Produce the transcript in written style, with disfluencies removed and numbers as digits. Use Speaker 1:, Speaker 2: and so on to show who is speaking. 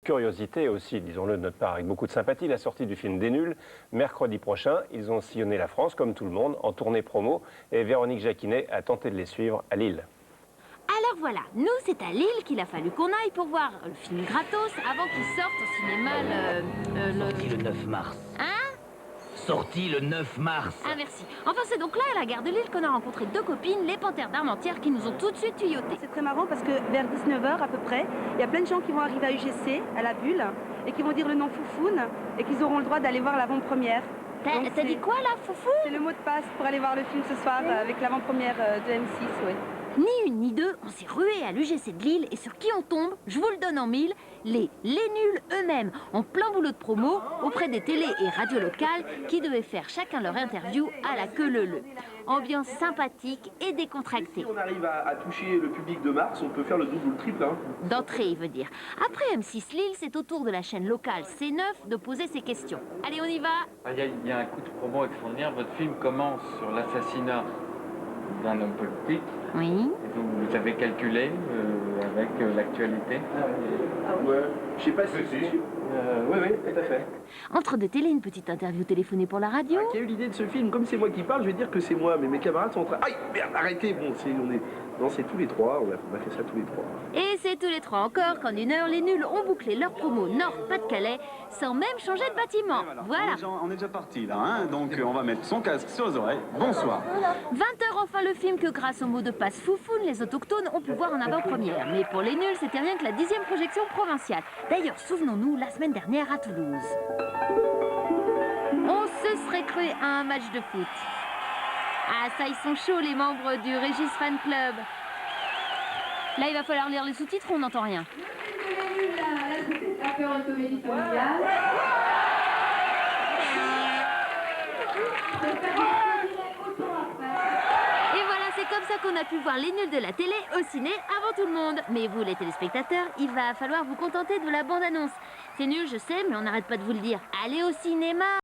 Speaker 1: Curiosité aussi, disons-le de notre part, avec beaucoup de sympathie, la sortie du film des Nuls, mercredi prochain. Ils ont sillonné la France, comme tout le monde, en tournée promo, et Véronique Jacquinet a tenté de les suivre à Lille.
Speaker 2: Alors voilà, nous c'est à Lille qu'il a fallu qu'on aille pour voir le film gratos avant qu'il sorte au cinéma
Speaker 3: Sorti le 9 mars.
Speaker 2: Hein?
Speaker 3: Sorti le 9 mars.
Speaker 2: Ah merci. Enfin c'est donc là à la gare de Lille qu'on a rencontré deux copines, les Panthères d'Armentières, qui nous ont tout de suite tuyauté.
Speaker 4: C'est très marrant parce que vers 19h à peu près, il y a plein de gens qui vont arriver à UGC, à la Bulle, et qui vont dire le nom Foufoune, et qu'ils auront le droit d'aller voir l'avant-première.
Speaker 2: T'as dit quoi là, Foufou?
Speaker 4: C'est le mot de passe pour aller voir le film ce soir avec l'avant-première de M6, oui.
Speaker 2: Ni une ni deux, on s'est rué à l'UGC de Lille et sur qui on tombe, je vous le donne en mille, les nuls eux-mêmes, en plein boulot de promo, auprès des télés et radios locales qui devaient faire chacun leur interview à la queue leu-leu. Ambiance sympathique et décontractée.
Speaker 5: Si on arrive à toucher le public de Mars, on peut faire le double ou le triple. Hein.
Speaker 2: D'entrée, il veut dire. Après M6 Lille, c'est au tour de la chaîne locale C9 de poser ses questions. Allez, on y va.
Speaker 6: Il y a un coup de promo extraordinaire. Votre film commence sur l'assassinat d'un homme politique.
Speaker 2: Oui.
Speaker 6: Et donc vous avez calculé avec l'actualité.
Speaker 5: Ouais. Je sais pas si c'est sûr. Oui, tout à fait.
Speaker 2: Entre deux télés, une petite interview téléphonée pour la radio.
Speaker 5: Qui a eu l'idée de ce film? Comme c'est moi qui parle, je vais dire que c'est moi, mais mes camarades sont en train... Aïe, merde, arrêtez. Bon, c'est tous les trois, on a fait ça tous les trois.
Speaker 2: Et c'est tous les trois encore qu'en une heure, les nuls ont bouclé leur promo Nord-Pas-de-Calais sans même changer de bâtiment. Voilà.
Speaker 7: On est déjà parti là, hein, donc on va mettre son casque sur les oreilles. Bonsoir.
Speaker 2: 20h enfin le film que grâce au mot de passe Foufoune, les autochtones ont pu voir en avant-première. Mais pour les nuls, c'était rien que la 10e projection provinciale. D'ailleurs, souvenons-nous, la semaine dernière à Toulouse. On se serait cru à un match de foot. Ah ça, ils sont chauds les membres du Régis Fan Club. Là, il va falloir lire les sous-titres, on n'entend rien. Et voilà, c'est comme ça qu'on a pu voir les nuls de la télé au ciné avant tout le monde. Mais vous, les téléspectateurs, il va falloir vous contenter de la bande-annonce. C'est nul, je sais, mais on n'arrête pas de vous le dire. Allez au cinéma!